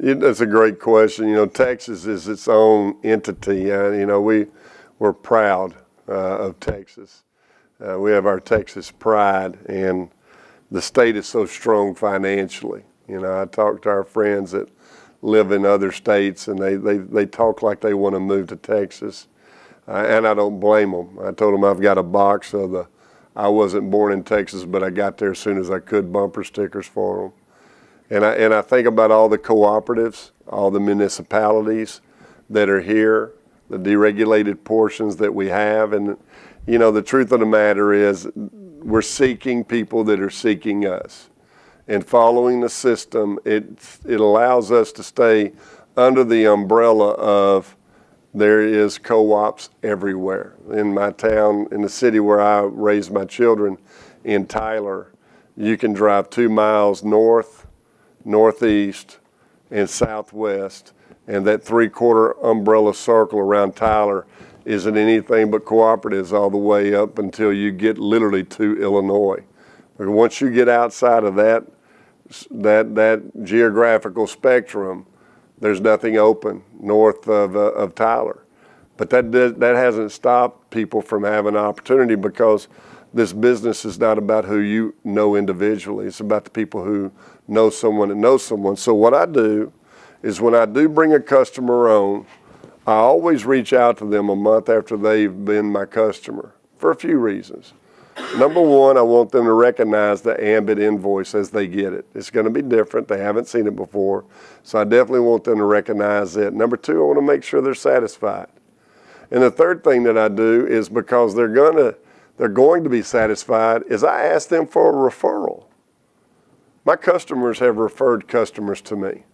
That's a great question. Texas is its own entity. We're proud of Texas. We have our Texas pride, and the state is so strong financially. I talk to our friends that live in other states, and they talk like they want to move to Texas, and I don't blame them. I told them I've got a box of the "I wasn't born in Texas, but I got there as soon as I could" bumper stickers for them. And I think about all the cooperatives, all the municipalities that are here, the deregulated portions that we have. And, the truth of the matter is we're seeking people that are seeking us. And following the system, it allows us to stay under the umbrella of there is co-ops everywhere. In my town, in the city where I raised my children, in Tyler, you can drive 2 miles north, northeast, and southwest, and that 3/4 umbrella circle around Tyler isn't anything but cooperatives all the way up until you get literally to Illinois. But once you get outside of that geographical spectrum, there's nothing open north of Tyler. But that hasn't stopped people from having an opportunity, because this business is not about who you know individually. It's about the people who know someone that knows someone. So what I do is, when I do bring a customer on, I always reach out to them a month after they've been my customer for a few reasons. Number one, I want them to recognize the Ambit invoice as they get it. It's going to be different. They haven't seen it before. So I definitely want them to recognize it. Number two, I want to make sure they're satisfied. And the third thing that I do is, because they're going to be satisfied, is I ask them for a referral. My customers have referred customers to me.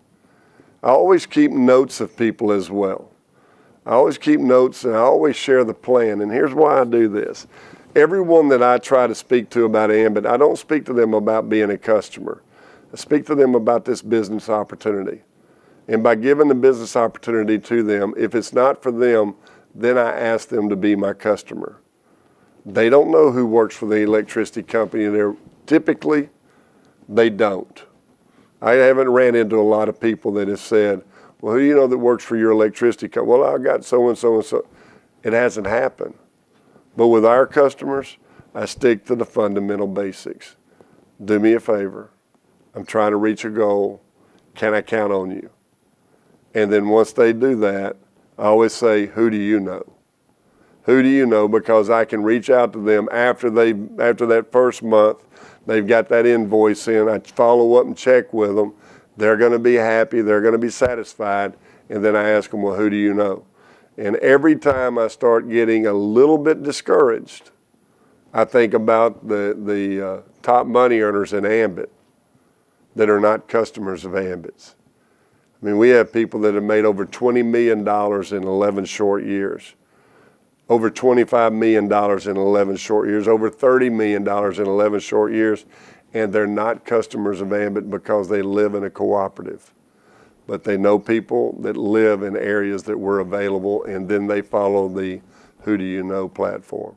I always keep notes of people as well. I always keep notes, and I always share the plan. And here's why I do this. Everyone that I try to speak to about Ambit, I don't speak to them about being a customer. I speak to them about this business opportunity. And by giving the business opportunity to them, if it's not for them, then I ask them to be my customer. They don't know who works for the electricity company. Typically, they don't. I haven't ran into a lot of people that have said, "Well, who do you know that works for your electricity company?" "Well, I got so-and-so and so." It hasn't happened. But with our customers, I stick to the fundamental basics. Do me a favor. I'm trying to reach a goal. Can I count on you? And then once they do that, I always say, "Who do you know?" Who do you know? Because I can reach out to them after that first month. They've got that invoice in. I follow up and check with them. They're going to be happy. They're going to be satisfied. And then I ask them, "Well, who do you know?" And every time I start getting a little bit discouraged, I think about the top money earners in Ambit that are not customers of Ambit's. I mean, we have people that have made over $20 million in 11 short years. Over $25 million in 11 short years, over $30 million in 11 short years, and they're not customers of Ambit because they live in a cooperative. But they know people that live in areas that were available, and then they follow the "Who Do You Know" platform.